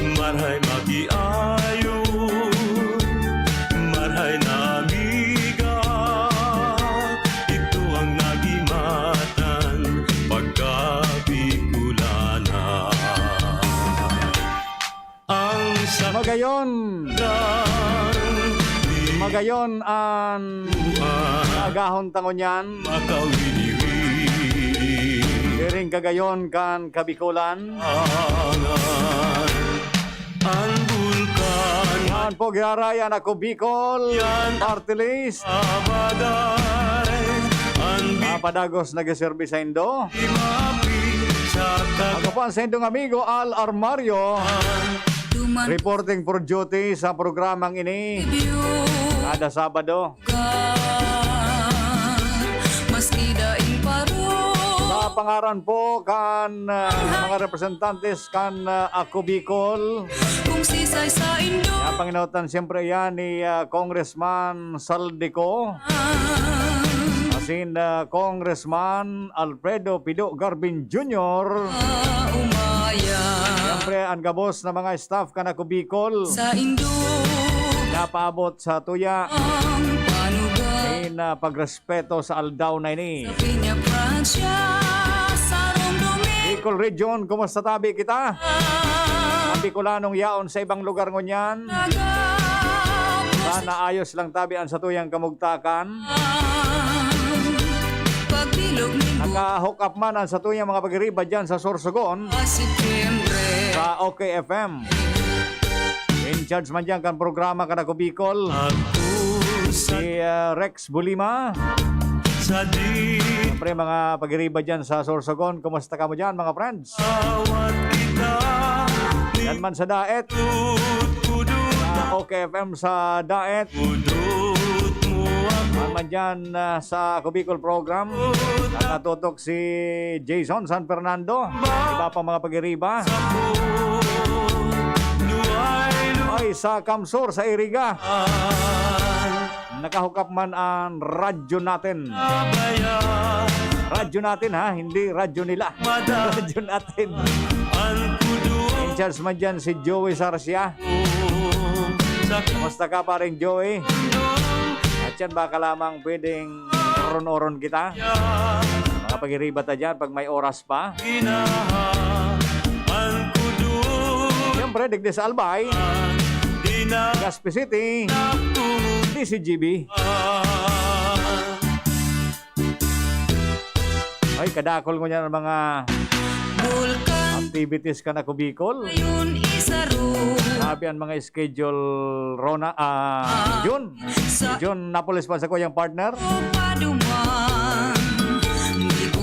Marhay magiayo, marhay na amiga, ito ang nagimatan pagkabikulana. Ang Magayon ang agahon tangon yan. Diring kagayon kan kabikulan. Ang bulkan Yan po giharayan ako Bicol Party List. Padagos nag-serve sa Indo. Ako po ang sa Indong amigo Al Armario, reporting for duty sa programang ini kada Sabado. Sa pangaran po kan mga representantes kan ako Bicol. Ang Panginoon siyempre yan ni Congressman Saldico. Asin Congressman Alfredo Pido Garbin Jr. Siyempre ang gabos na mga staff kan ako Bicol. Napaabot sa tuya in pagrespeto sa aldaw na ini. Bicol Region, kumusta tabi kita? Ang Bicolanong yaon sa ibang lugar ngunyan. Sana ayos lang tabi ang sa tuyang kamugtakan. Naka-hook up man ang sa tuyang mga pagiriba dyan sa Sorsogon sa OKFM. In charge man dyan kan programa kan ako Bicol si Rex Bulima. Siyempre mga pagiriba dyan sa Sorsogon, kumusta ka mo dyan mga friends? Yan man sa Daet, sa OKFM sa Daet. Yan man dyan sa ako Bicol program. Nakatutok si Jason San Fernando. Iba pa mga pagiriba. Ay, sa Kamsur, sa Iriga. Nakahukap man ang radyo natin. Radyo natin ha, hindi radyo nila. Radyo natin. In charge man dyan si Joey Sarcia. Kamusta ka pa rin Joey? At yan baka lamang pwedeng oron-oron kita. Mga pag-iriba ta dyan pag may oras pa. Siyempre, digdi sa Albay, Gaspi City, DCGB. Ay, kadakol ko niya ng mga activities ka na ko Bicol. Sabi ang mga schedule Rona, June Napoles pa sa ko yung partner.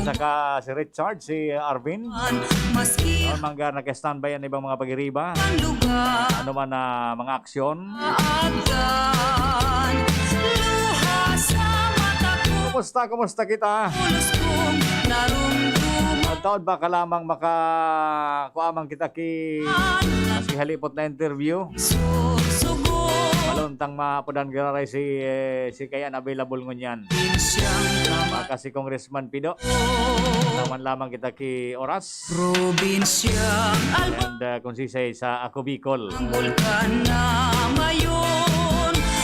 Saka si Richard, si Arvin. Mga nag-standby ang ibang mga pag-iriba. Ano man na mga aksyon. Kumusta kita? At taon ba ka lamang makakuamang kita maski halipot na interview? Maluntang mapudan gararay si kayan available ngunyan. Maka si Congressman Pido. Naman lamang kita oras. And kung sisay sa ako Bicol.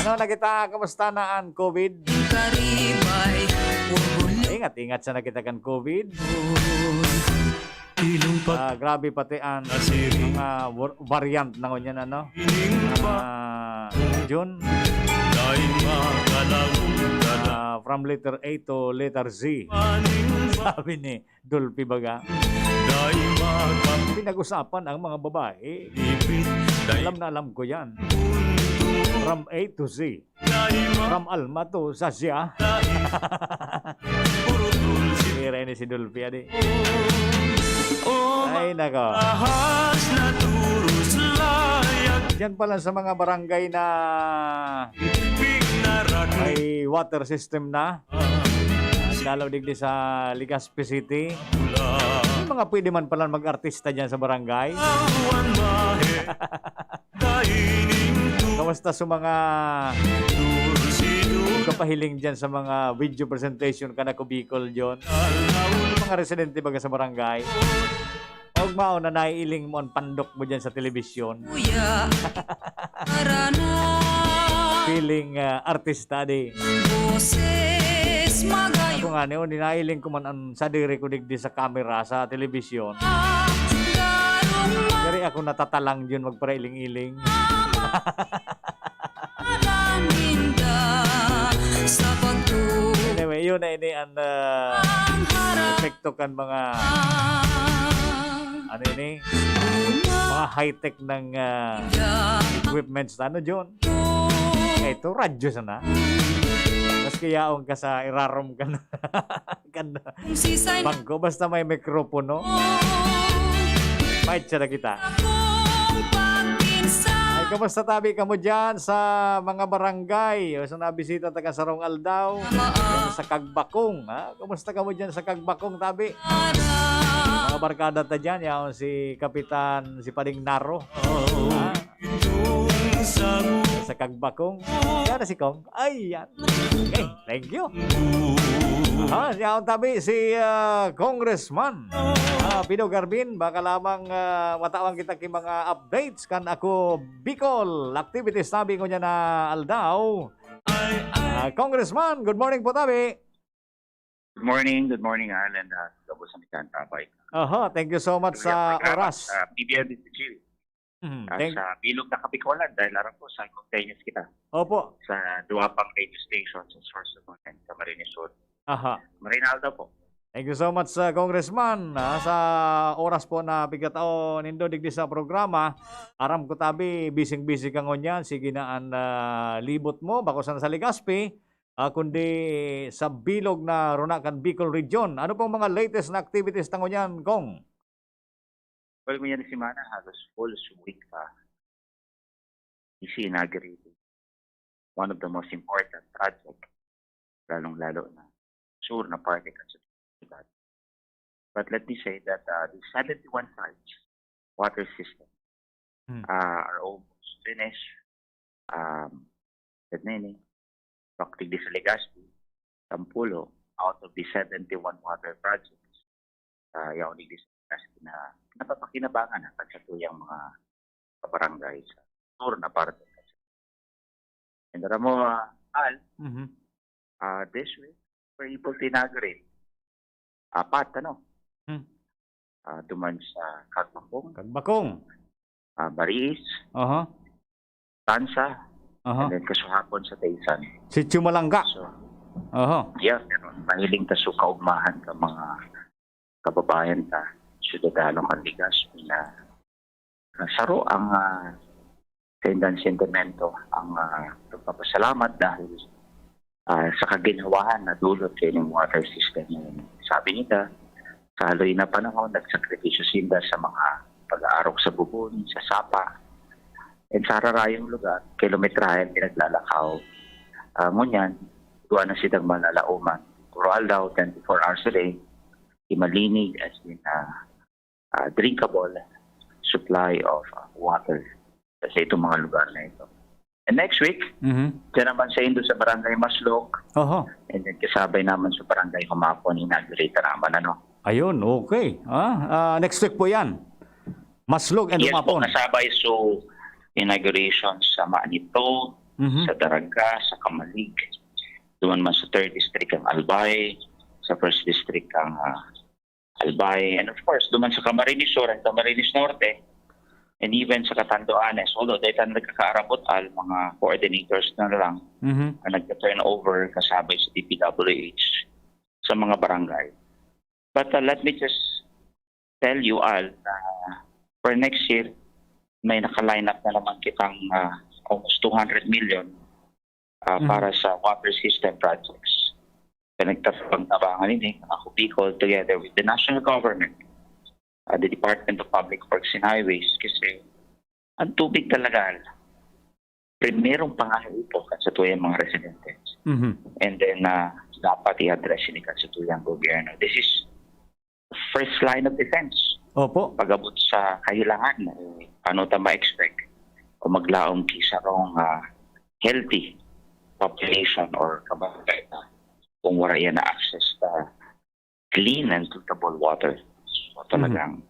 Ano na kita, kamusta na ang COVID? Ingat sa nakita kan COVID. Grabe pati ang mga variant na ngunyan June. From letter A to letter Z. Sabi ni Dolphy Baga. Pinag-usapan ang mga babae. Alam na alam ko yan. From A to Z. From Alma to Sasya. Mira ini si Dolphy adi. Ay nako. Diyan pala sa mga barangay na may water system na. Lalo digdi sa Legazpi City. May mga pwede man pala mag-artista dyan sa barangay. Kamusta sa mga kapahiling dyan sa mga video presentation ka na ko Bicol John? Mga residente baga sa barangay. O Huwag mao na naiiling mo ang pandok mo dyan sa telebisyon. Kuya, karana, Feeling artista di. boses magayo, Ako nga niyo, ninailing ko man ang sa diri ko digdi sa camera sa telebisyon. garong Dari ako natatalang yun magparailing-iling. malaninda, sa pagtuang Anyway, yun na ini ang harap, epekto kan mga ano ini, mga high-tech ng equipments na ano John. Ito, radyo sana. Mas kayaong ka sa irarom ka na kan sisay bangko. Basta may mikropono, mahit siya na kita. kong pagpinsan, Ay, kamusta tabi ka mo dyan sa mga barangay? O sa nabisita taga Sarong Aldaw? Yan sa Kagbakong. Ha? Kamusta ka mo dyan sa Kagbakong tabi? Mga barkada ta dyan, yan si Kapitan, si Pading Naro. Ha? Sa Kagbakong. Yan na si Kong. Ay, yan. Okay, thank you. Ha, yan tabi si Congressman Pino Garbin. Baka lamang matawang kita ki mga updates kan ako Bicol activities tabi ko niya na Aldaw. Congressman, good morning po tabi. Good morning, Alan. Gabo sa Mikan Tabay. Thank you so much sa oras. PBL District. Thank Sa bilog na Kapikolan dahil aram ko simultaneous kita Opo. sa dua pang radio station sa Sorsogon and Camarines Sur. Marinaldo po. Thank you so much Congressman sa oras po na pigatao nindo digdi sa programa. Aram ko tabi bising-busy ka ngonyan sige na ang libot mo bako sa Legazpi kundi sa bilog na Runacan Bicol Region. Ano pong mga latest na activities tango niyan, Kong? Well, may yan si Mana halos full week pa. Inaugurated one of the most important project lalong-lalo na sure na party ka sa ciudad. But let me say that the 71 sites water system are almost finished. Praktik di sa Legazpi, Tampulo, out of the 71 water projects, yaw di sa Legazpi na napapakinabangan at sa tuyang mga kabarangay sa sur na parte. And mo, Al, this week, we're able to inaugurate apat, duman sa Kagbakong, Baris, Tansa, and then kasuhapon sa Taysan. Sitio Malangga. So, pero mahiling ta sa kaugmahan ka mga kababayan ta, syudadalong kandigas na saro ang tendan sentimento ang pagpapasalamat dahil sa kaginawahan na dulot sa inyong water system. Sabi nila, sa haloy na panahon, nagsakripisyo sila sa mga pag-aarok sa bubon, sa sapa, and sa rarayong lugar, kilometrahe pinaglalakaw. Ngunyan, duwa na silang malalauman. Puro Aldaw, 24 hours a day, malinig as in drinkable supply of water sa itong mga lugar na ito. And next week, dyan naman sa Indo sa Barangay Maslok, and then kasabay naman sa Barangay Humapon, inaugurate naman, Ayun, okay. Next week po yan. Maslog and Yes Humapon. po, kasabay so inauguration sa Manito, sa Daraga, sa Kamalig, doon man sa 3rd District ang Albay, sa 1st District ang Albay, and of course, doon man sa Camarines Sur and Camarines Norte, and even sa Catanduanes, although dahil na nagkakaarabot mga coordinators na lang na nag-turn over kasabay sa DPWH sa mga barangay. But let me just tell you, Al, na for next year, may naka-line up na naman kitang almost 200 million para sa water system projects. Nagtapang-tabangan ini, ako Bicol, together with the national government, the Department of Public Works and Highways, kasi ang tubig talaga, primerong pangaipo sa tuyang mga residentes. And then, dapat i-address ni sa tuyang gobyerno. This is the first line of defense. Opo. Pag-abot sa kahilangan, paano ta ma-expect o maglaong kisarong healthy population or kabagay kung wala yan na access sa clean and potable water. So talagang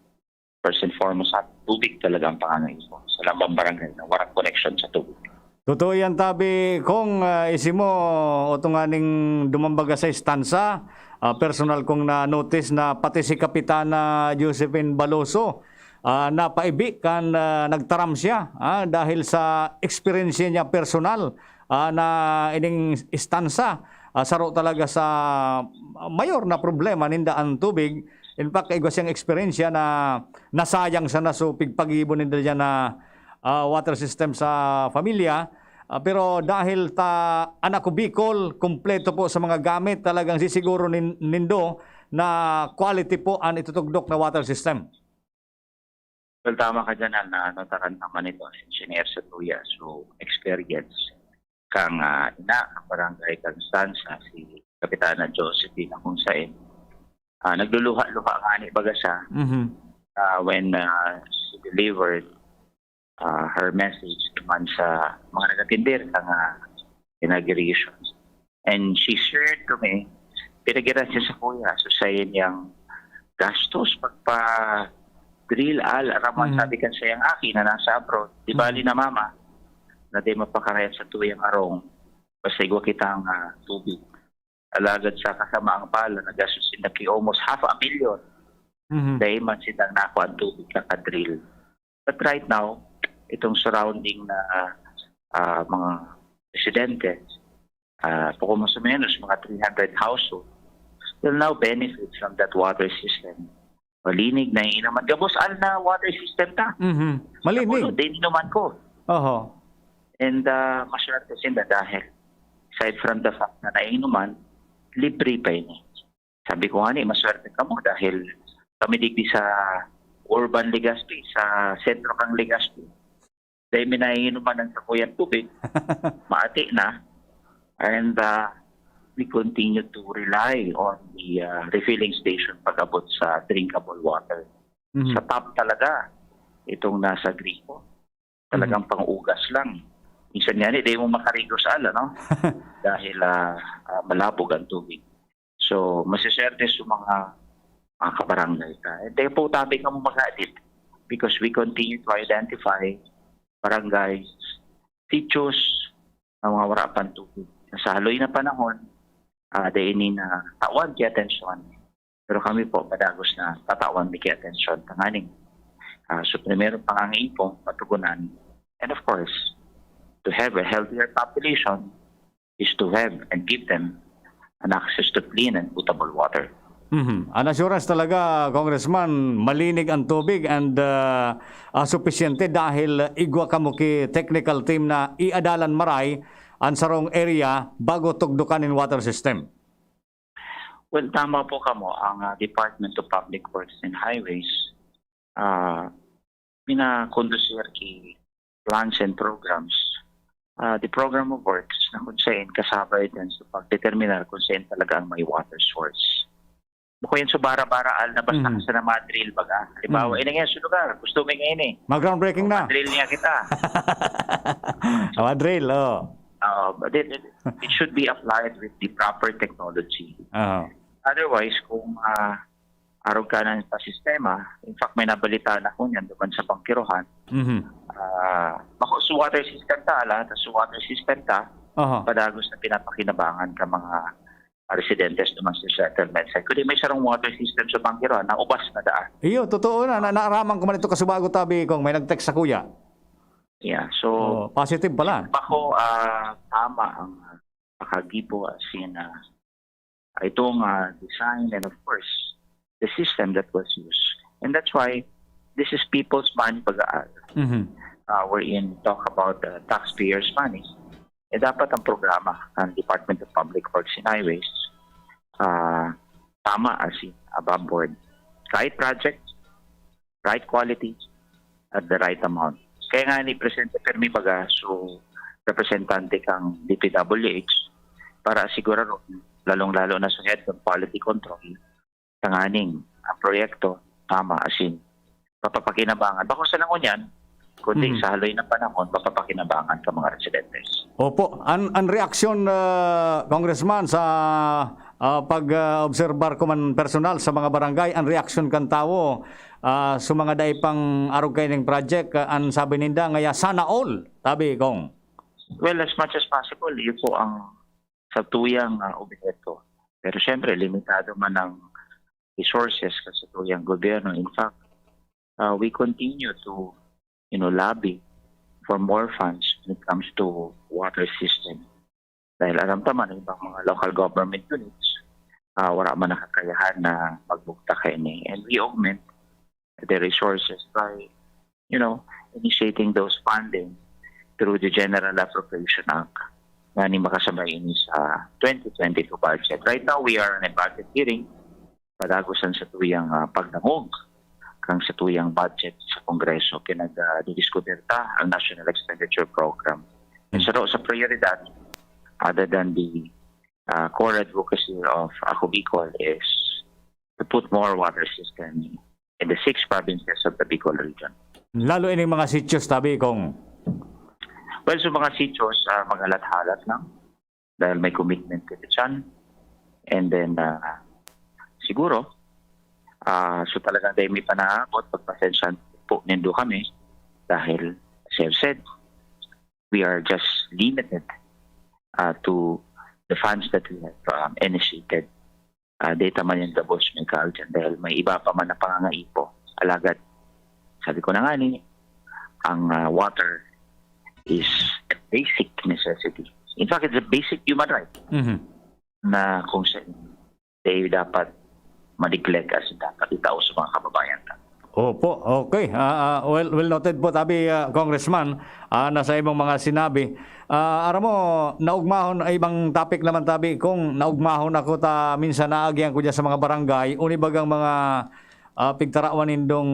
first and foremost, sa tubig talaga ang pangangailangan sa lambang barangay na walang connection sa tubig. Totoo yan, tabi kung isimo o tunganing dumambaga sa istansa, personal kong na-notice na pati si Kapitana Josephine Baloso napaibi kan nagtaram siya dahil sa experience niya personal na ining istansa saro talaga sa mayor na problema ninda ang tubig. In fact, igwa siyang experience na nasayang sa nasupig pag-ibon ninda dyan na water system sa pamilya. Pero dahil anak ko Bicol, kumpleto po sa mga gamit, talagang sisiguro nindo na quality po ang itutugdok na water system. Well, tama ka dyan na notaran naman ito ang engineer sa Tuya. So, experience kang ina, ang barangay Constanza, si Kapitana Josephine, kung saan nagluluha-luha nga ni baga siya when she delivered her message naman sa mga nagatindir ng inauguration. And she shared to me, pinagiran siya sa kuya, so sayo niyang gastos pagpa-drill araman sabi kan sayang aki na nasa abroad, di bali na mama, na di mapakarayat sa tuyang arong, basta igwa kitang tubig. Alagad sa kasamaang pala, nagastos sila almost 500,000. Dahil man silang nakuha ang tubig na ka-drill. But right now, itong surrounding na mga residente, kung mas o menos mga 300 households, will now benefit from that water system. Malinig na yung inaman. Gabos, na water system ta. Malinig. Din inuman ko. And maswerte sila dahil aside from the fact na nainuman, libre pa yun. Sabi ko nga maswerte ka mo dahil kami digdi sa urban Legazpi, sa sentro kang Legazpi. Dahil minainuman ng sakuyang tubig, maati na. And we continue to rely on the refilling station pag-abot sa drinkable water. Sa top talaga, itong nasa gripo. Talagang pang-ugas lang. Minsan nga di mo makarigo sa no? Dahil malabog ang tubig. So, masiserte sa mga kabarangay ka. And then po tabi ka mo mag-edit because we continue to identify barangays, sitios ng mga warapan tubig. Sa haloy na panahon, dainin na tawan kaya atensyon. Pero kami po, padagos na tatawan kaya atensyon. Tanganing. So, primero pangangipong patugunan. And of course, to have a healthier population is to have and give them an access to clean and potable water. An assurance talaga, Congressman, malinig ang tubig and sufisyente dahil igwa kamo ki technical team na iadalan maray ang sarong area bago tugdukan in water system. Well, tama po kamo ang Department of Public Works and Highways pinakondusir ki plans and programs. The program of works na kung saan kasabay din sa pagdeterminar kung saan talaga ang may water source. Bukod yan sa bara-baraal na basta sa na madrill baga. Halimbawa, inang yan sa lugar. Gusto mo ngayon Mag-groundbreaking na. Madrill niya kita. Madrill, But it should be applied with the proper technology. Otherwise, kung araw ka na sa sistema, in fact, may nabalita na ko niyan doon sa Bangkirohan, bako sa water system sa water system padagos na pinapakinabangan ka mga residentes naman sa settlement site. Kundi may sarong water system sa Bangkirohan na ubas na daan. Iyo, totoo na. Naaraman ko man ito kasubago tabi kung may nag-text sa kuya. Yeah, so positive pala. Bako, tama ang pakagibo sin itong design and of course, the system that was used. And that's why this is people's money pag-aaral. Wherein talk about taxpayers' money. Dapat ang programa ng Department of Public Works and Highways tama as above board. Right project, right quality, at the right amount. Kaya nga ni Presidente Fermi Baga, so representante kang DPWH, para asigurado, lalong-lalo na sa head of quality control, tanganing ang proyekto tama asin papapakinabangan. Bako sa langon yan, kundi sa haloy na panahon, papapakinabangan ka mga residentes. Opo. Ang reaksyon, Congressman, sa pag-obserbar ko man personal sa mga barangay, ang reaksyon kan tao, sa mga day pang arog kayo ng project, ang sabi ninda, ngaya sana all, tabi kong. Well, as much as possible, yun po ang sa tuyang objeto. Pero syempre, limitado man ang resources sa tuyang gobyerno. In fact, we continue to lobby for more funds when it comes to water system. Dahil alam naman ng ibang mga local government units, wala man nakakayahan na magbukta kayo ni. And we augment the resources by, initiating those funding through the General Appropriation Act na ni makasabay ini sa 2022 budget. Right now, we are in a budget hearing padagusan sa tuyang pagdangog kang sa tuyang budget sa Kongreso kinag-didiskutirta ang National Expenditure Program. And sa prioridad, other than the core advocacy of Ako Bicol is to put more water system in the 6 provinces of the Bicol region. Lalo ining mga sityos, tabi kong. Well, sa mga sityos, magalat-halat lang dahil may commitment ka dyan. And then, siguro, so talaga dahil may panaabot, pagpasensyan po nindo kami dahil, as I've said, we are just limited to the funds that we have initiated. Data man yung doubles may dyan dahil may iba pa man na pangangaipo. Alagad, sabi ko na nga ang water is a basic necessity. In fact, it's a basic human right na kung saan dapat ma-neglect as dapat itao sa mga kababayan. Opo, okay. Well noted po, tabi Congressman, nasa ibang mga sinabi. Aram mo, naugmahon, ibang topic naman tabi, kung naugmahon ako minsan naagyan ko dyan sa mga barangay, unibagang mga pigtarawan nindong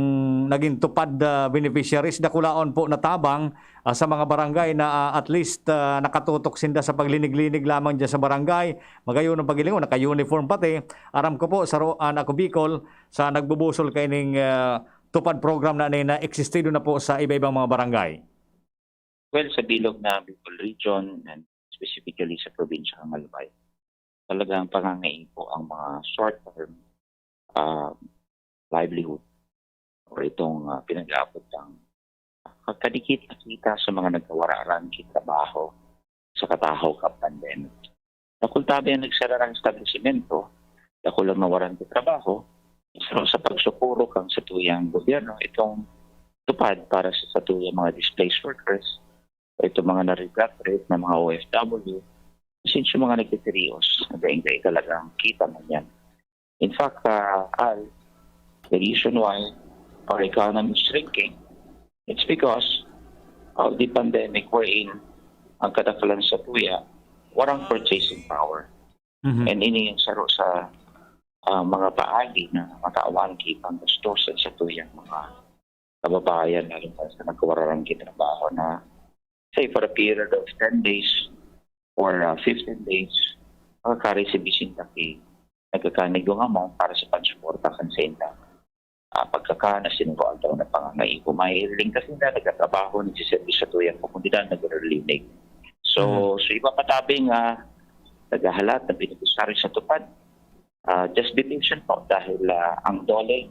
naging tupad beneficiaries, dakulaon po natabang sa mga barangay na at least nakatutok sinda sa paglinig-linig lamang dyan sa barangay. Magayon ng pagilingon, naka-uniform pati. Aram ko po sa Ako Bicol, sa nagbubusol kayo ng tupad program na existido na po sa iba-ibang mga barangay. Well, sa bilog na Bicol region and specifically sa probinsya ng Albay, talagang pangangain po ang mga short-term livelihood or itong pinag-aabot ng kadikit na kita sa mga nagkawararan trabaho sa katahaw ka pandemic. Nakultabi ang nagsara ng establishmento, nakulang nawaran ng trabaho, so sa pagsupuro kang sa tuyang gobyerno, itong tupad para sa tuyang mga displaced workers, o itong mga na-repatriate na mga OFW, since yung mga nagtitirios, nagdaing-daing talagang kita man yan. In fact, the reason why our economy is shrinking, it's because of the pandemic wherein ang kadakalan sa tuya, warang purchasing power. And ini yung saro sa mga paagi na mataawan kitang gustosan sa tuyang mga kababayan, lalo pa sa nagkawararang kitrabaho na say for a period of 10 days or 15 days, makaka-receive taki nagkakanig yung amount para sa pansuporta kan sa inda. Pagkakana sinuruan daw na pangangaipo. Mahiling kasi na nagkatrabaho ni si service sa tuyang komunidad nag-relinig. So iba patabing naghahalat na beneficiary sa tupad. Just be patient po dahil ang DOLE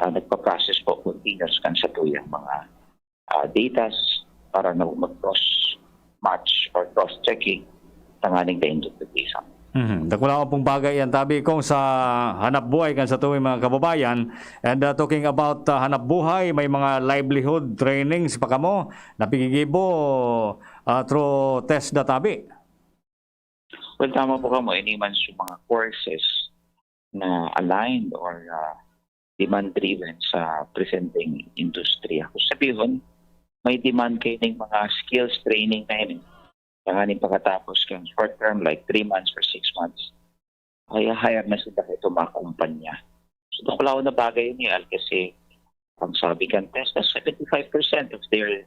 nagpa-process po continuous kan sa tuyang mga datas para na mag-cross match or cross-checking tanganing the interpretation. Dakula ko pong bagay yan, tabi kong sa hanap buhay kan sa tuwing mga kababayan. And talking about hanap buhay, may mga livelihood trainings pa kamo napigigibo through test na tabi. Well, tama po kamo, iniman sa mga courses na aligned or demand-driven sa presenting industriya. Kung sabihin, may demand kayo ng mga skills training na yun. Panganin pagkatapos kang short term, like 3 months or 6 months, ay hire na sila ito mga kumpanya. So, nakulaw na bagay yun yan kasi ang sabi kan test na 75% of their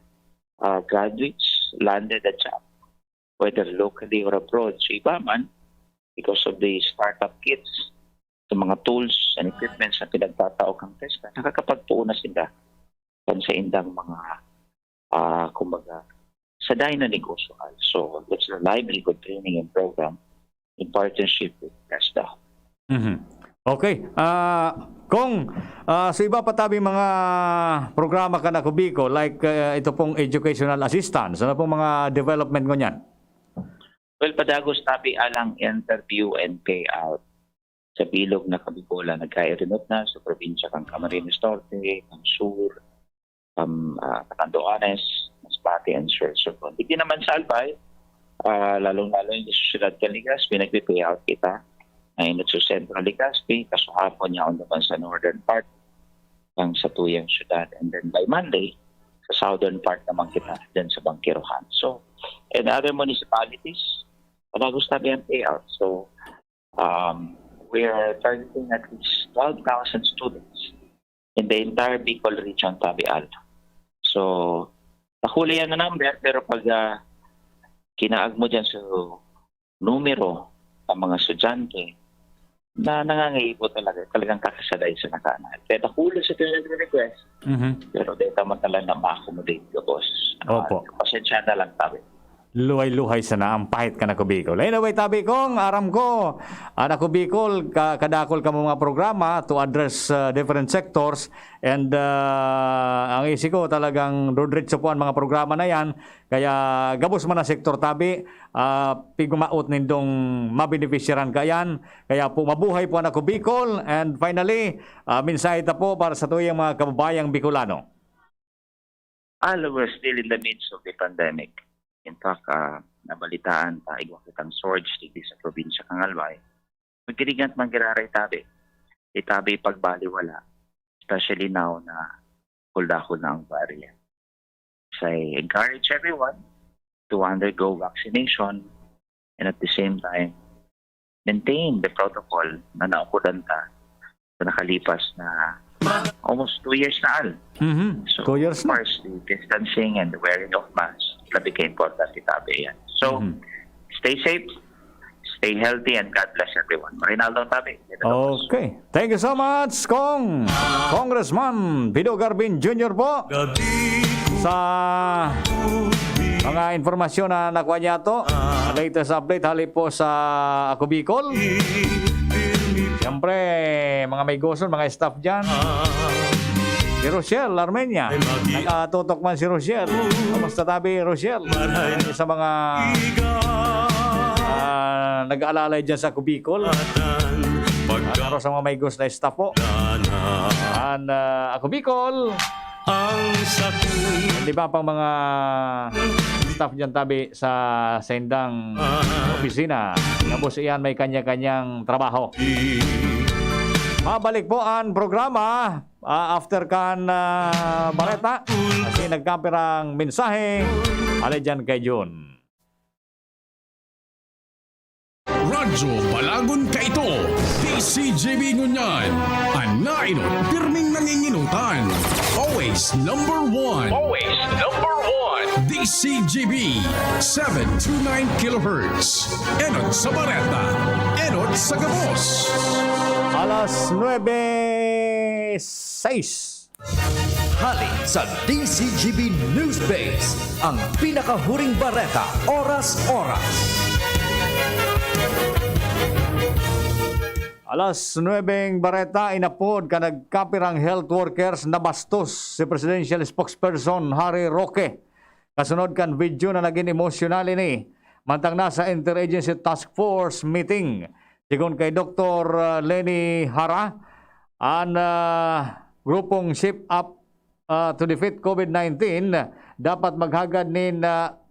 graduates landed a job, whether locally or abroad. So, iba man, because of the startup kits, sa mga tools and equipments na pinagtatao kang test, nakakapagpuo na sila sa indang mga kumbaga, sa dahil na negosyo. So, that's the livelihood training and program in partnership with TESDA. Okay. Kung sa iba pa tabi mga programa ka na kubiko, like ito pong educational assistance, ano pong mga development ko niyan? Well, padagos tabi alang interview and payout sa bilog na Kabikola. Nagka-irinot na sa probinsya kang Camarines Norte, kang Sur, Catanduanes, Masbate, and Sorsogon. Hindi naman sa Albay, lalong-lalo yung susunod ka Legazpi, nagpe-payout kita. Ngayon sa Central Legazpi, kasuhapon niya naman sa northern part, kang sa tuyang syudad. And then by Monday, sa southern part naman kita, then sa Bangkirohan. So, and other municipalities, padagos tabi ang payout. So, we are targeting at least 12,000 students in the entire Bicol region, Tabi Alto. So, nakuli yan na number, pero pag kinaag mo dyan sa numero ng mga estudyante na nangangaipo talagang kakasaday sa nakanal. Kaya nakuli sa request, pero data mo talaga na ma-accommodate ka, boss. Opo. Pasensya na lang, Tabi. Luhay-luhay sa na ang pahit ka na kubikol. Anyway, tabi kong aram ko na kubikol kadakol ka mga programa to address different sectors and ang isi ko talagang dodretso po ang mga programa na yan kaya gabos man na sektor tabi pigumaot nindong mabeneficyaran ka yan kaya po mabuhay po na kubikol and finally mensahe ta po para sa tuyang mga kababayang Bicolano. We're still in the midst of the pandemic. In fact, nabalitaan pa igwa kitang surge dito sa probinsya kang Albay. Magkirigat man giraray tabi. Itabi pagbaliwala. Especially now na kuldahol na ang variant. So I encourage everyone to undergo vaccination and at the same time maintain the protocol na naukudan ta sa nakalipas na almost 2 years na al. So, 2 years of course, the distancing and the wearing of masks labing important itabi yan. So, stay safe, stay healthy, and God bless everyone. Marinaldo Tabi. Okay. Thank you so much, Congressman Pido Garbin Jr. po gabi sa mga informasyon na nakuha niya to. Latest update hali po sa Ako Bicol. Siyempre, mga may gusto, mga staff dyan. Si Rochelle Armenia. Nakatutok man si Rochelle. Kamusta tabi, Rochelle? Sa mga nag-aalalay dyan sa Kubicol. Para sa mga may gusto na staff po. And Ako Bicol. ang sakit Di ba pang mga staff dyan tabi sa sendang opisina. Tapos iyan may kanya-kanyang trabaho. Mabalik po ang programa after kan Bareta kasi nagkapirang mensahe alay dyan kay Jun. Radyo Balagon ka ito, DCGB Ngunyan, anainot, pirming nanginginutan, always number one, DCGB, 729 kHz, enot sa Bareta, enot sa Gabos. Alas 9:06. Hali sa DCGB News Base, ang pinakahuring bareta, oras-oras. Alas 9 Bareta, inapod ka nagkapirang health workers na bastos si Presidential Spokesperson Harry Roque. Kasunod kan video na naging emosyonal ini. Mantang nasa Interagency Task Force meeting. Sigon kay Dr. Lenny Hara, ang grupong Shape Up to Defeat COVID-19, dapat maghagad nin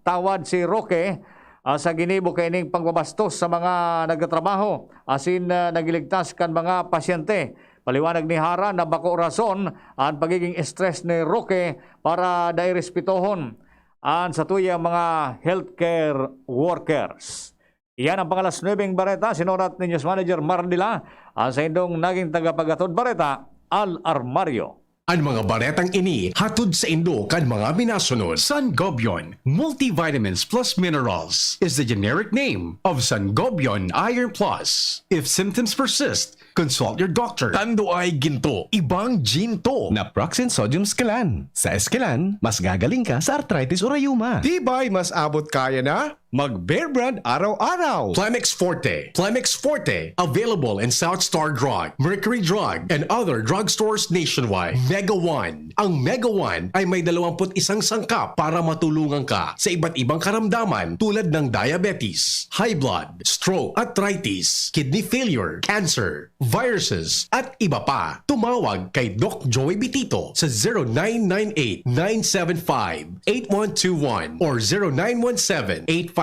tawad si Roque sa ginibo kay ning pangbabastos sa mga nagtatrabaho asin nagiligtas kan mga pasyente. Paliwanag ni Hara na bako rason ang pagiging stress ni Roque para dairespetuhon ang sa tuyang mga healthcare workers. Iyan ang pangalas 9 Bareta, sinurat ni News Manager Marnila ang sa indong naging tagapagatod Bareta, Al Armario. Ang mga baretang ini hatod sa Indo kan mga minasunod. Sangobion Multivitamins Plus Minerals is the generic name of Sangobion Iron Plus. If symptoms persist, consult your doctor. Tando ay ginto, ibang ginto. Naproxen Sodium Scalan. Sa Escalan, mas gagaling ka sa arthritis o rayuma. Tibay mas abot kaya na Mag-Bear Brand araw-araw. Plemex Forte. Plemex Forte. Available in South Star Drug, Mercury Drug, and other drugstores nationwide. Mega One. Ang Mega One ay may 21 sangkap para matulungan ka sa iba't ibang karamdaman tulad ng diabetes, high blood, stroke, arthritis, kidney failure, cancer, viruses, at iba pa. Tumawag kay Doc Joey Bitito sa 0998-975-8121 or 0917-853-8933.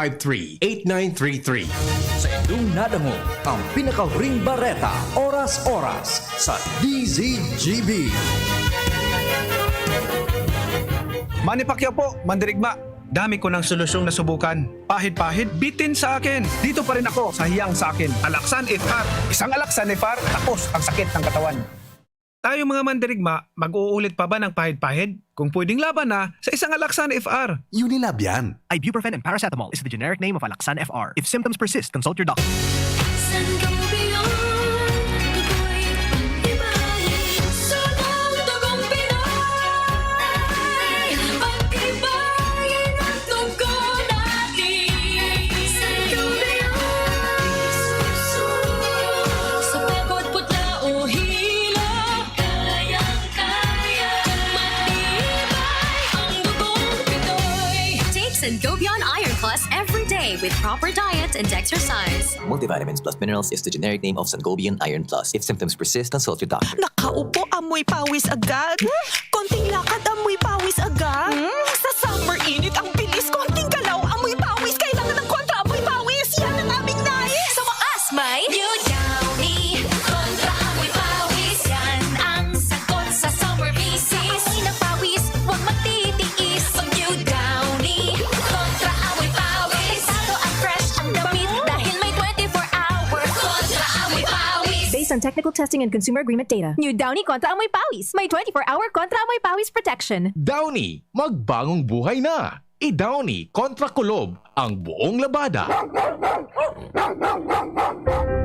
Sa inyong nadamo ang pinakahuring bareta, oras-oras sa DZGB. Manny Pacquiao po, mandirigma. Dami ko ng solusyong nasubukan. Pahid-pahid, bitin sa akin. Dito pa rin ako sa hiyang sa akin. Alaksan FR. Isang Alaksan FR, tapos ang sakit ng katawan. Tayo mga mandirigma, mag-uulit pa ba ng pahid-pahid? Kung pwedeng laban na sa isang Alaksan FR. Unilab yan. Ibuprofen and paracetamol is the generic name of Alaksan FR. If symptoms persist, consult your doctor. Sangguniang ako'y pag-ibahin sa dugong Pinoy. Pag-ibahin ang dugo natin. Sangguniang sa pagod, putla o hila, kayang-kaya matibay ang dugong Pinoy. Take Sangobion Iron Plus every day with proper diet and exercise. Multivitamins plus minerals is the generic name of Sangobion Iron Plus. If symptoms persist, consult your doctor. Nakaupo, amoy pawis agad. Konting lakad, amoy pawis agad. Sa summer init, ang bilis. Konting galaw, amoy pawis. Kailangan ng kontra, amoy pawis. Yan ang aming nais. Sa wakas, may New Downy kontra amoy pawis. Yan ang sagot sa summer misis. amoy ng pawis, huwag matitiis. Pag New Downy kontra amoy pawis. Pesado at fresh ang damit dahil may 24 hours. Kontra amoy pawis. Based on technical testing and consumer agreement data. New Downy Kontra Amoy Pawis. May 24-hour Kontra Amoy Pawis protection. Downy, magbagong buhay na. I-Downy kontra kulob ang buong labada.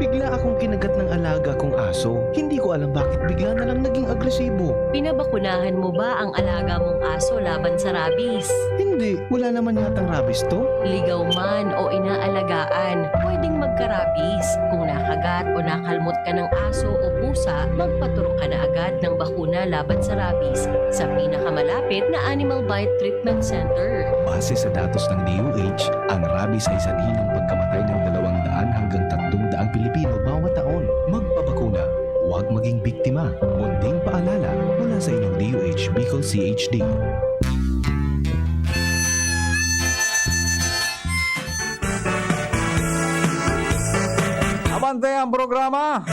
Bigla akong kinagat ng alaga kong aso. Hindi ko alam bakit bigla na lang naging agresibo. Pinabakunahan mo ba ang alaga mong aso laban sa rabies? Hindi, wala naman yatang rabies to. Ligaw man o inaalagaan, pwedeng magka-rabies. Kung nakagat o nakalmot ka ng aso o pusa, magpaturo ka na agad ng bakuna laban sa rabies sa pinakamalapit na Animal Bite Treatment Center. Base sa datos ng DOH, ang rabies ay sanhi ng pagkamatay ng 200 hanggang 300 Pilipino bawat taon. Magpabakuna, huwag maging biktima. Munding paalala mula sa inyong DOH Bicol CHD. Abante ang programa.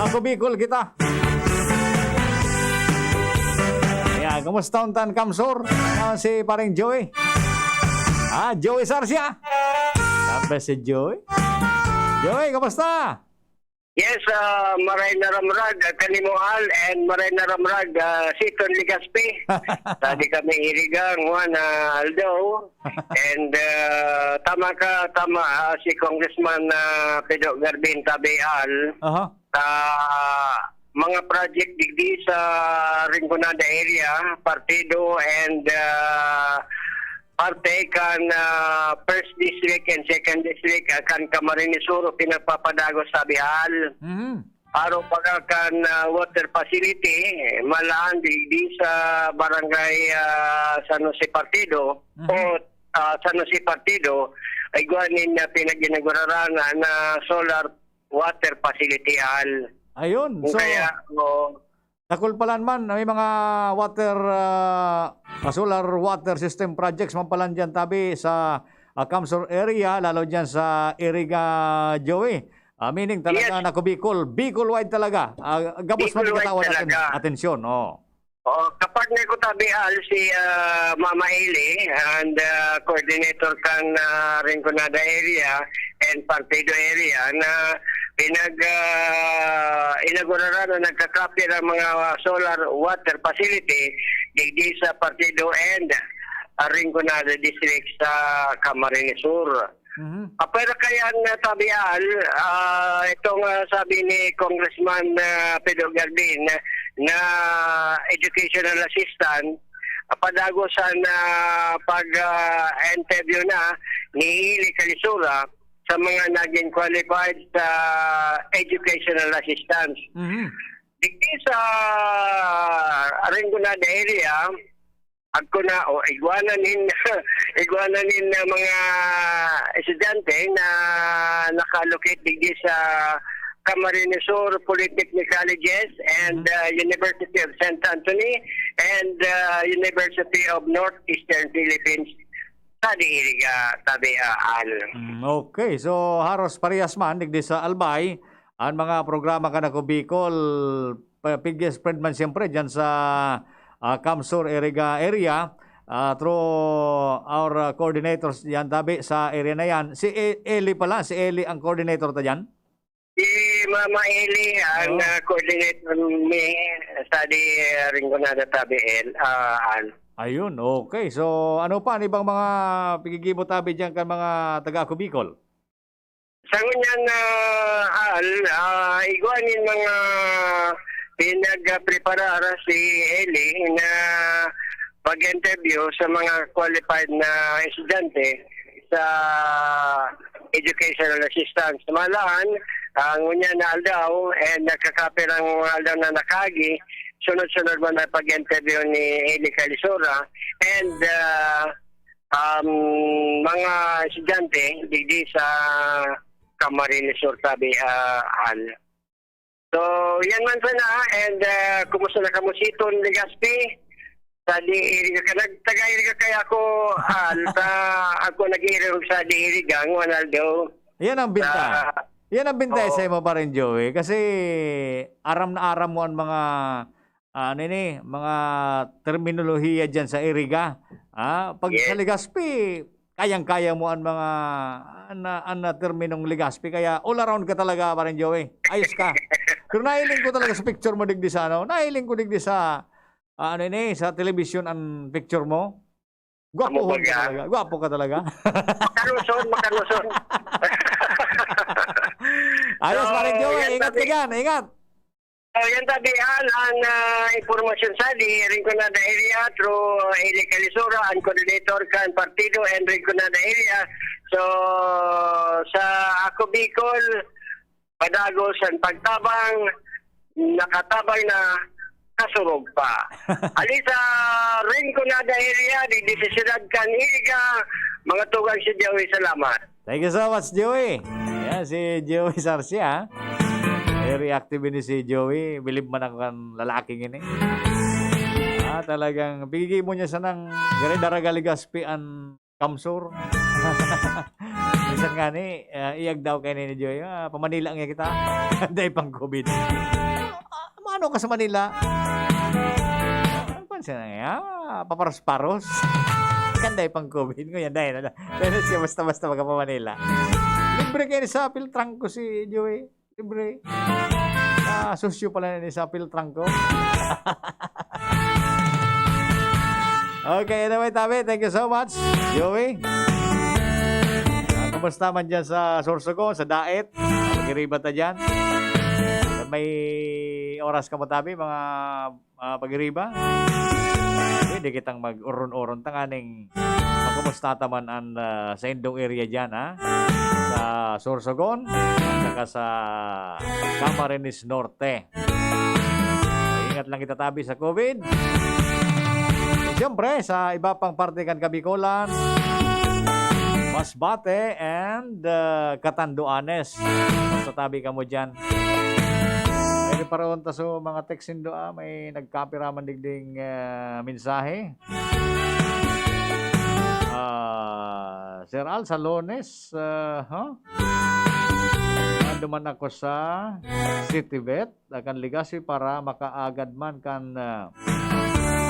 Ako Bicol kita. Kumusta ang Tan Kamsur? Si paring Joey. Joey Sarsia. Sabi si Joey. Joey, kumusta? Yes, maray na ramrag kanimual and maray na ramrag Siton Ligaspi. Tadi kami irigang Juan Aldo and tama si Congressman Pedro Garbin Tabeal. Mga project digdi sa Rinconada area, partido and parte kan first district and second district kan Camarines Sur pinagpapadagos sa Bihal. Araw pagkakan water facility malaan digdi sa barangay San Jose Partido o San Jose Partido ay guanin na pinaginaguraran na solar water facility al. Ayun. So, kaya, nakulpalan man, may mga solar water system projects man palan dyan tabi sa Kamsur area, lalo dyan sa Iriga Joey. Meaning talaga na Bicol wide talaga. Gabos man katawan natin atensyon. Kapag ko tabial si Mama Eli and coordinator kan Rinconada area and Partido area na inaguraran na nagkakapir ang mga solar water facility digdi sa Partido and Rinconada District sa Camarines Sur. Pero kaya tabial, itong sabi ni Congressman Pedro Garbin na educational assistant padagosan na pag-interview na ni Eli Calisura sa mga naging qualified sa educational assistance. Digdi sa Rinconada area, ako na igwananin na mga estudyante na naka-allocate digdi sa Camarines Sur Polytechnic Colleges and University of St. Anthony and University of Northeastern Philippines sa Iriga Tabiaan. Okay, so haros parehas man digdi sa Albay ang mga programa ka na ko Bicol piggy spread man siyempre dyan sa Camsur Iriga area through our coordinators yan tabi sa area na yan. Si Eli pala, si Eli ang coordinator ta dyan? Si Mama Eli ang coordinator ni sa Rinconada Tabiel. Ayun, okay. So ano pa ang ibang mga pigigibo tabi dyan kan mga taga Bicol? Sa ngunyan igwanin mga pinag-preparar si Eli na pag-interview sa mga qualified na estudyante sa educational assistance. Malaan, ngunyan na aldaw and nakakapirang aldaw na nakagi, sunod-sunod mo na pag-interview ni Eli Calisura and mga estudyante digdi sa Camarines Sur Tabian. So, yan man sana and kumusta na kamusiton Legazpi? Sa Iriga ka taga-Iriga kaya ako ako nag-iirog sa Iriga Juanaldo. Yan ang binta. Yan ang binta sa mo pa rin, Joey. Kasi aram na aram mo ang mga mga terminolohiya dyan sa Iriga. Pag sa Legazpi, kayang-kaya mo ang mga terminong Legazpi. Kaya all around ka talaga pa rin, Joey. Ayos ka. Pero nahiling ko talaga sa picture mo digdi sa nahiling ko digdi sa sa television ang picture mo. Gwapo ka talaga. Gwapo ka talaga. Makalusot. Ayos pa rin, Joey. Ingat ka dyan. Ingat. Yan tabihan ang informasyon sa Rinconada area through Eli Calisura, ang coordinator kan partido and Rinconada area. So sa Ako Bicol, padagos ang pagtabang, nakatabang na kasurog pa. Ali sa Rinconada area, di disisidad kan Iriga, mga tugang si Joey, salamat. Thank you so much, Joey. Yan si Joey Sarsia. Very active ni si Joey. Bilib man ako kan lalaking ini. Talagang bigay mo niya sa nang gari daraga Legazpi an Camsur. Minsan nga ni, iyag daw kayo ni Joey. Pamanila nga kita. Dahil pang COVID. Mano ka sa Manila? Pansin na nga, paparos-paros. Kanday pang COVID. Ngayon, dahil siya basta-basta magka-Manila. Libre kayo sa Piltrangko si Joey. Libre. Susyo pala ni sa Piltrangko. Okay, anyway, Tabi, thank you so much, Joey. Kumusta man dyan sa Sorsogon, sa Daet? Pag-iriba ta dyan. May oras ka mo, Tabi, mga pag-iriba? Pwede kitang mag-uron-uron. Tanganing magkumusta taman sa Indong area dyan, sa Sorsogon, at saka sa Camarines Norte. Ingat lang kita, Tabi, sa COVID. Siyempre, sa iba pang parte kan Kabikolan, Masbate, and Catanduanes. Basta tabi ka mo dyan. Pwede paroon ta so mga textin doa, may nagkapiraman digding mensahe. Sir Al Salones, duman ako sa Citybet, akan Legazpi para makaagad man kan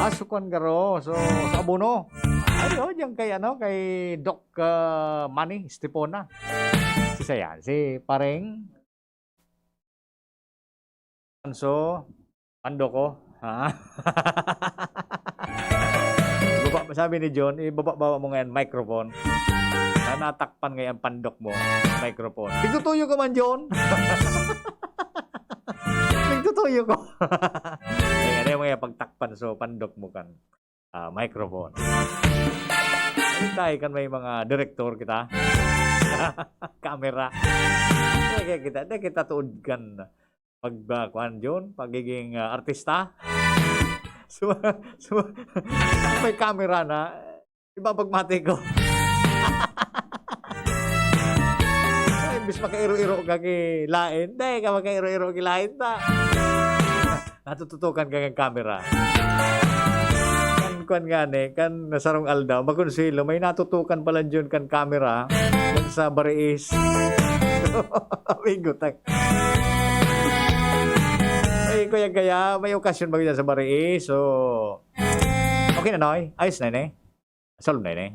asukan garo. So sa abono. Ayo diyan kay kay Doc Manny Estepona. Si Sayan, si Pareng Anso Ando ko, Baba, sabi ni John, ibaba mo ngayon microphone. Natakpan ngayon pandok mo, microphone. Tigtutuyo ka man, John. Tigtutuyo ko. Ano yung mga pagtakpan so pandok mo kan. microphone. Tayo kan may mga direktor kita. Kamera. Kita tuod kan pagkuan yun, pagiging artista. May camera na, iba pagmati ko. Imbis makairo-iro ka kilain, dahil ka makairo-iro kilain ta. Natututukan ka ng camera. Kan gani, kan nasarong aldaw, magkonsilo, may natutukan pala dyan kan camera kan sa bariis. Amigo, tak. Ay, kaya, may okasyon ba dyan sa bariis, so... Okay na, Noy? Ayos na, ne? Solve na, ne?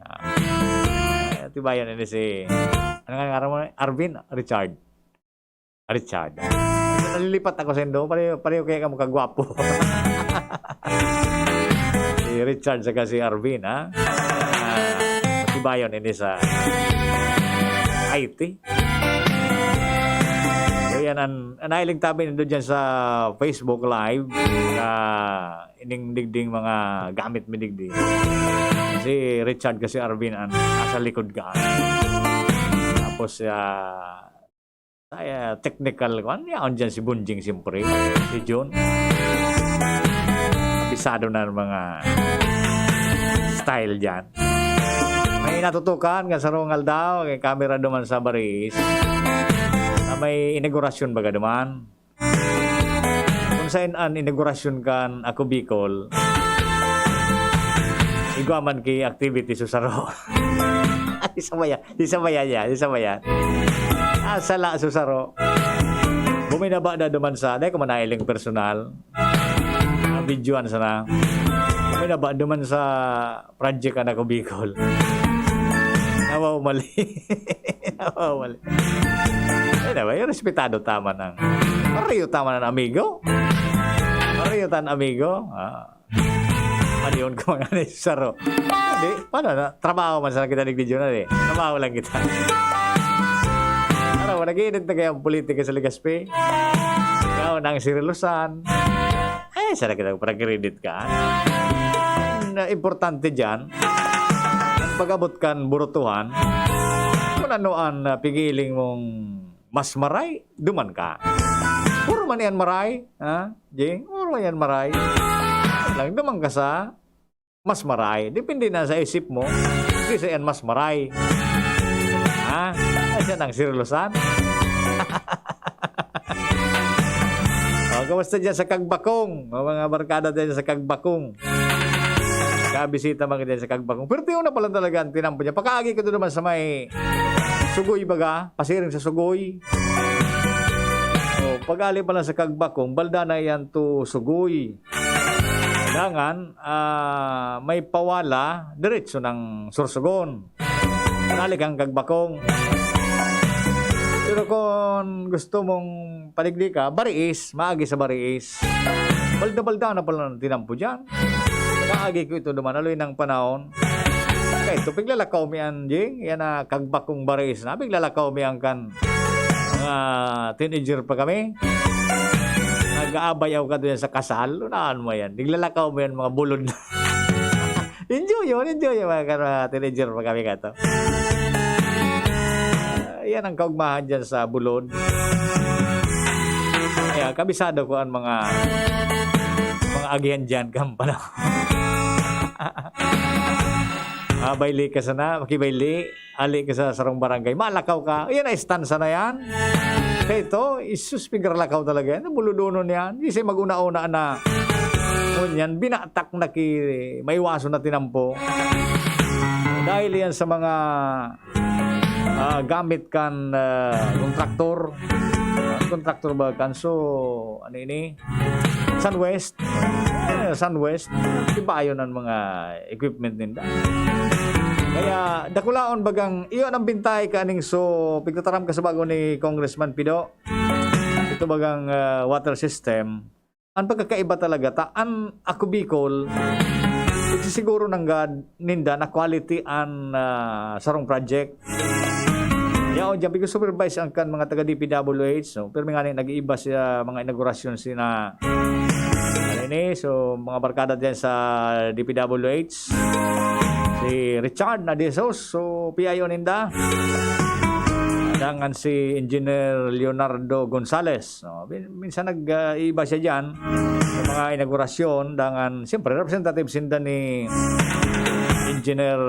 Tibayan na si... Ano nga nga mo? Arvin? Richard. Nalilipat ako sa indo, pareho kaya ka mukha gwapo. Si Richard saka si Arvin, ha? Tibayan ini sa IT. So yan, nailing tabi nito dyan sa Facebook Live na ining digding mga gamit mi digding. Si Richard kasi Arvin nasa likod ka. Tapos saya technical kan, yan dyan si Bunjing siyempre, si John. Bisado na ng mga style dyan. May natutukan nga sa Rongal daw, kay camera duman sa baris. Na may inaugurasyon baga duman. Kung saan inaugurasyon kan ako Bicol, igwaman ki activity susaro. Isabayan. Sala susaro. Buminaba na duman sa, dahil kumanailing personal. Videoan sana. May naba duman sa project na ko Bicol. Nawaw mali. Eh na ba, yung respetado tama ng Mario tama ng amigo. Maniyon ko mga saro. Hindi, paano na? Trabaho man sana kita nag-video na Trabaho lang kita. Ano, nag-iinit na kaya ang politika sa Ligaspi. Ikaw nang sirilusan. Sana kita para-credit ka. Importante dyan, pag-abot kan burutuhan, kung anoan pigiling mong mas maray, duman ka. Puro man yan maray. Jing? Puro man yan maray. Lang, duman ka sa mas maray. Depende na sa isip mo, hindi sa yan mas maray. Siya nang sirlusan. Kamusta dyan sa Kagbakong? Mga barkada dyan sa Kagbakong. Kabisita mga dyan sa Kagbakong. Pero tiyo na pala talaga ang tinampo niya. Pakaagi ko doon naman sa may Sugoy baga. Pasiring sa Sugoy. Pag-ali pala sa Kagbakong, balda na yan to Sugoy. Kailangan may pawala diretso ng Sorsogon. Panalik ang Kagbakong. Pero kung gusto mong paligli ka, bariis, maagi sa bariis. Balda-balda na pala ng tinampo dyan. Maagi ko ito naman, aloy ng panahon. Okay, ito, piglalakaw mi ang jing, yan na Kagbakong bariis na, piglalakaw mi ang kan mga teenager pa kami. Nag-aabayaw ka doon sa kasal, unaan mo yan. Piglalakaw mo yan, mga bulod. enjoy yun, mga teenager pa kami ka to. Yan ang kaugmahan dyan sa bulod. Kaya kabisado ko ang mga agihan dyan kampana. Bayli ka sana, makibayli, ali ka sa sarong barangay, malakaw ka. Yan ay stanza na yan. Kaya ito, isuspigar lakaw talaga yan. Buludonon yan. Hindi siya mag-una-una na yan, binatak na maiwaso na tinampo. Dahil yan sa mga gamit kan kontraktor ba kan so ano ini Sunwest iba ayon ang mga equipment ninda kaya dakulaon bagang iyon ang bintay kaning so pigtataram ka sa bago ni Congressman Pido ito bagang water system ang pagkakaiba talaga taan ako Bicol siguro ng ninda na quality an sarong project. Yaw, dyan, because supervise ang kan mga taga-DPWH, no? Pero nga nag-iiba siya mga inaugurasyon sina Ini, so mga barkada dyan sa DPWH. Si Richard Nadesos, so PIO ninda. Dangan si Engineer Leonardo Gonzales. Minsan nag-iba siya dyan sa mga inaugurasyon. Dangan, siyempre, representative sinda ni Engineer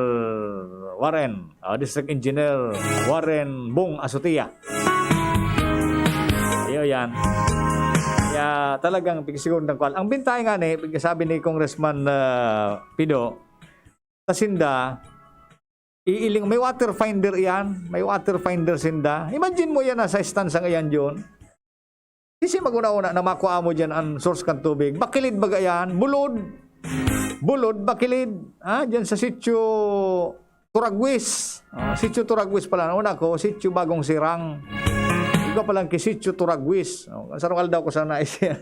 Warren, District Engineer Warren Bong Asutia. Iyo yan. Kaya talagang pigisiguro ng kwal. Ang bintay nga ni, sabi ni Congressman Pido, tasinda, iiling, may water finder yan. May water finder sinda. Imagine mo yan sa stansa ngayon yun. Kasi maguna-una na makuha mo dyan ang source kang tubig. Bakilid baga yan. Bulod, bakilid. Dyan sa sitio Turagwis. Sitio Turagwis pala. Una ko, sitio Bagong Sirang. Ikaw palang kisitio Turagwis. Sarungal daw ko sana isya.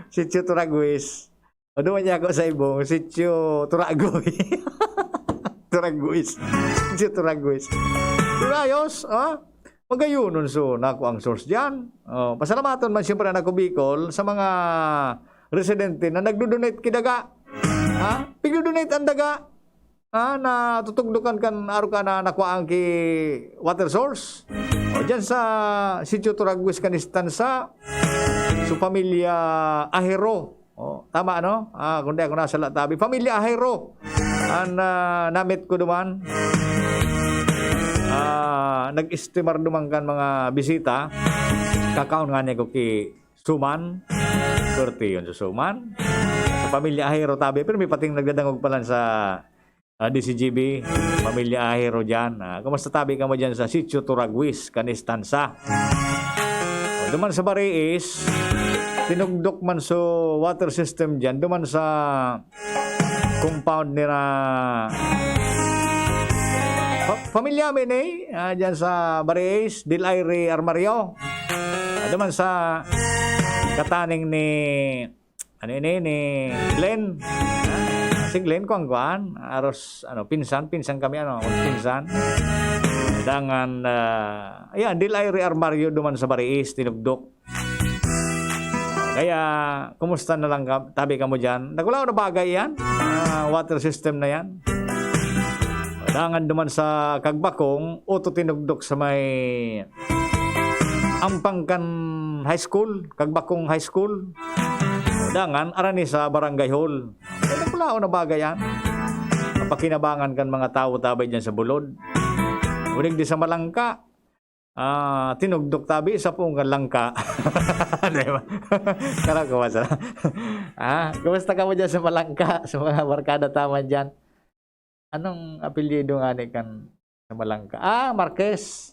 Sitio Turagwis. O doon niya ako sa ibong, sitio Turagoy. Turagwis. Sitio Turagwis. Pero ayos, magayunon so, naku ang source dyan. Pasalamatan man siyempre na Bicol sa mga residente na nagdo-donate kidaga. Pigdo-donate ang daga. Na tutugdukan kan aro ka na nakuhaan ki water source. O dyan sa sitio Turagwis Kanistansa, so pamilya Ahero. Tama no? Kundi ako nasa latabi. Pamilya Ahero. Namit ko duman. Nag-estimar duman kan mga bisita. Kakaon nga niya ko ki Suman. 30 yun sa Suman. Sa pamilya Ahero tabi. Pero may pating nagdadangog pala sa DCGB, pamilya Ahero dyan. Kumusta tabi ka mo dyan sa sitio Turagwis, Kanistansa? Duman sa Bariis, tinugdok man so water system dyan. Duman sa compound nila pamilya amin dyan sa Bariis, Dilaire Armario. Duman sa kataning ni ni Glenn. Si Glenn ko ang kuhan, aros, pinsan kami, pinsan. Dangan, Dilaire Armario duman sa Bariis, tinugdok. Kaya, kumusta na lang tabi ka mo dyan? Nagulaw na bagay yan, water system na yan. Dangan duman sa Kagbakong, auto tinugdok sa may Ampangkan High School, Kagbakong High School. Dangan, arani sa Barangay Hall. Wala na bagay yan. Mapakinabangan kan mga tao tabay dyan sa Bulod. Unig di sa Malangka. Tinugdok tabi sa pong Langka. Diba? Karakawa sa. Kumusta ka mo dyan sa Malangka? Sa mga barkada taman dyan. Anong apelyido nga ni kan sa Malangka? Marquez.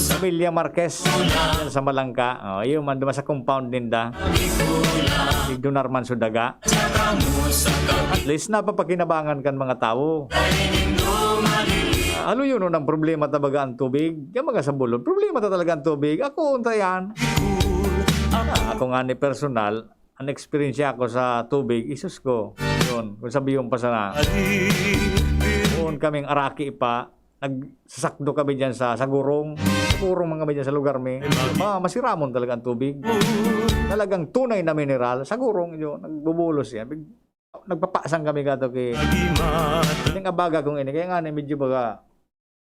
Pamilya Marquez yan sa Malangka. Yung man duman sa compound ninda. Igdonar man sudaga. At least napapakinabangan kan mga tao. Ano yun ang problema talaga ang tubig? Yung mga sa Bulod, problema talaga ang tubig. Ako unta yan. Ako nga ni personal, ang experience ako sa tubig, isus ko. Yun, kung sabi yung pasana. Noon kaming Araki pa, nagsasakdo kami dyan sa Gurong. Gurong mga kami dyan sa lugar may. Masiramon talaga ang tubig. Talagang tunay na mineral. Sa Gurong yun, nagbubulos yan. Nagpapasang kami gato kay hindi nga baga kong ini. Kaya nga medyo baga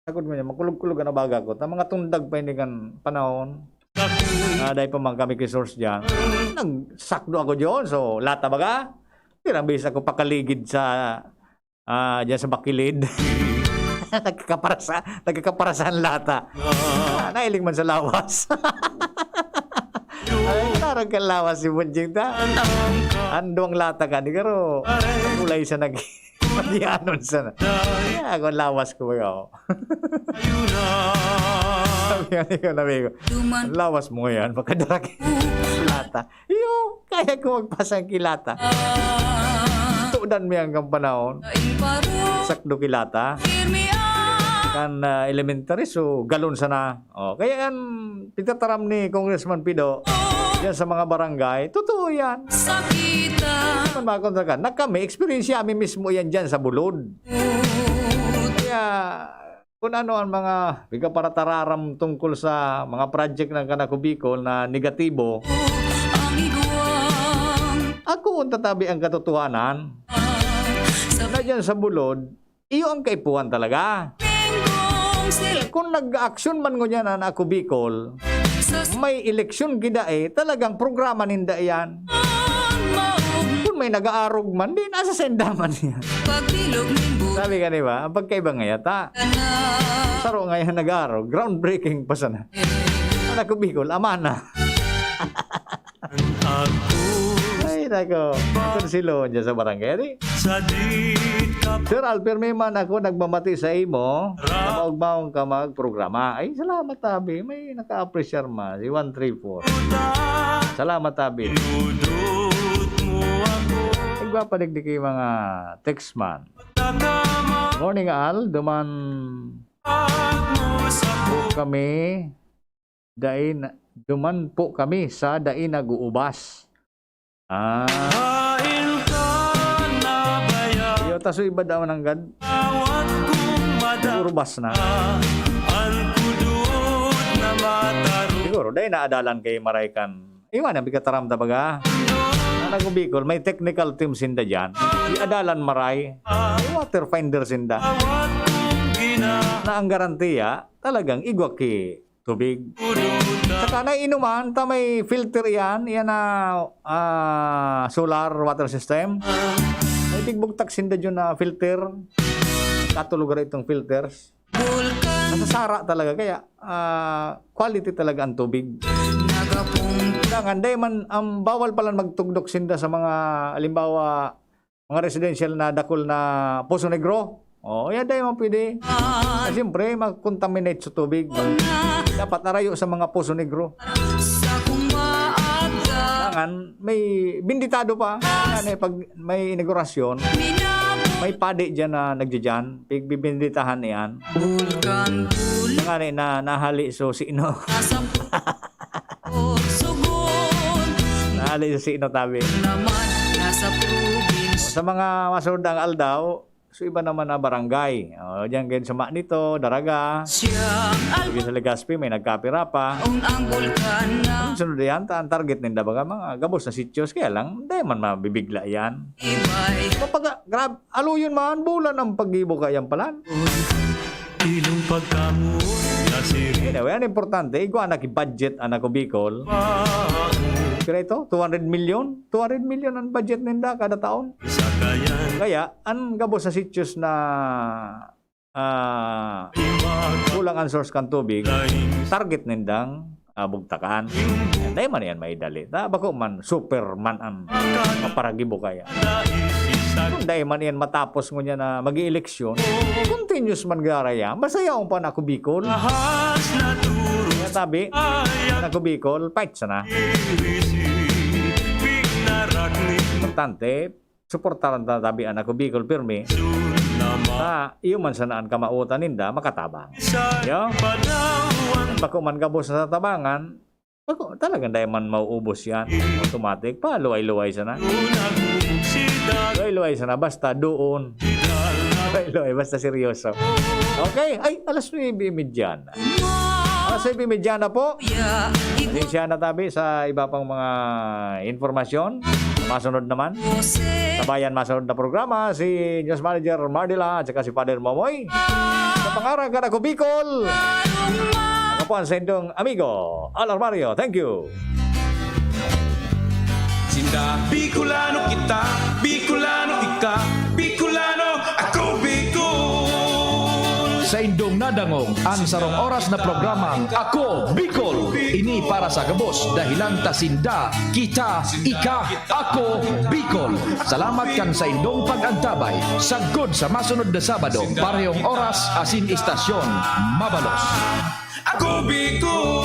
sagod mo niya, makulog-kulog na baga ko. Ta mga tundag pa hindi kan panahon. Dahil pa man kami kay source dyan. Nagsakdo ako dyan. So, lata baga. Tirambis ako pakaligid sa dyan sa bakilid. Nagkakaparasan lata. Nailing man sa lawas. Ay, tarang ka lawas si Bunjing ta. Ando ang lata ka. Di karo. Kulay sa Nagyanon sana. Kaya ako lawas ko ba sabi nga nabi ko, lawas mo yan, makadarag kilata. Iyo, kaya ko magpasang kilata. Tuudan mo hanggang panahon. Sakdo kilata. Kan elementary, so galon sana. Kaya kan pitataram ni Congressman Pido yan sa mga barangay, totoo yan. Man makontrakan. Kami, experience kami mismo yan dyan sa Bulod. Kaya, kung ano ang mga biga para tararam tungkol sa mga project ng Kanako Bicol na negatibo, ako ang tatabi ang katotohanan. Na dyan sa bulod, iyo ang kaipuhan talaga. Kung nag-action man ko niya na ako Bicol, may eleksyon gida talagang programa ninda yan. Kung may nag-aarog man, di nasa sendaman yan. Sabi ka diba, ang pagkaiba nga yata. Saro nga yan nag-aarog, groundbreaking pa sana. Ang ako Bicol, amana. Ay, nako. Konsilo dyan sa barangay. Sir Alper, may man ako nagmamati sa imo na maugmaong ka magprograma. Ay, salamat tabi. May naka-appreciate ma. Si 134. Salamat tabi. Igwapadig kay mga text man. Morning, Al. Duman po kami sa dain nag-uubas. Iyo, taso iba daw ng gad. Urubas na. Siguro, dahil naadalan kay Maraykan. Iwan, ang bigataram da baga. Anak Bicol, may technical team sinda dyan. Iadalan Maray. May water finder sinda. Na ang garantiya, talagang igwaki tubig. Saka na inuman, ta may filter yan. Yan na solar water system. May bigbugtak sinda dyan na filter. Katulugar itong filters. Nasasara talaga. Kaya quality talaga ang tubig. Kailangan, dahil man, bawal pala magtugdok sinda sa mga, halimbawa, mga residential na dakol na Poso Negro. Yan dahil man pwede. Siyempre, mag-contaminate sa tubig. Dapat narayo sa mga Poso Negro. Kailangan, may binditado pa. Pag may inaugurasyon, may padi dyan na nagdyan. Bibinditahan yan. Na nahali so sino. Nahali so sino tabi. Sa mga masurdang aldaw, so iba naman na barangay. Diyan ganyan sa Manito, Daraga. Sige sa Legazpi, may nagkapira pa. Sunod yan, ang target ninda baga mga gabos na sityos. Kaya lang, hindi man mabibigla yan. Kapag aluyon man, bulan ang pag-ibo kayang palan. Ilong pagkamot na siri. Anyway, ang importante, ikaw anak i-budget anak ko Bicol. Kaya ito, 200 million? 200 million ang budget ninda kada taon. Kaya, ang gabos sa sityos na kulang ang source kan tubig, target nindang bugtakan. Dahil man yan may dali. Bako man, superman ang kaparagibo kaya. Kung dahil man yan matapos mo niya na mag-i-eleksyon, continuous man garaya, masaya akong pa na ako Bicol. Kaya sabi, na ako Bicol, fight sana. Importante, suportaran tabi anak ko Bicol pirmi na iyo man sanaan kamautan ninda makatabang. Yo. Bako man gabos sa tabangan, bako talagang dahil man mauubos yan. Automatic pa, luway-luway sana. Luway-luway sana, basta doon. Luway-luway, basta seryoso. Okay, ay, alas 9:30. Alas 9:30 po. Pasensya na tabi sa iba pang mga informasyon. Masunod naman. Tabayan masunod na programa si News Manager Mardila at saka si Father Momoy. Sa pangarang ka na ko Bicol. Ako po ang sendong amigo Alarmario. Thank you. Sinda Bicolano kita, Bicolano ika, Bicolano ako Bicol. Sa indong nadangog ang sarong oras na programang Ako Bicol. Ini para sa gabos dahilan tasinda, kita, ika, ako Bicol. Salamat kan sa indong pag-antabay. Sagod sa masunod na Sabado, parehong oras asin istasyon Mabalos. Ako Bicol.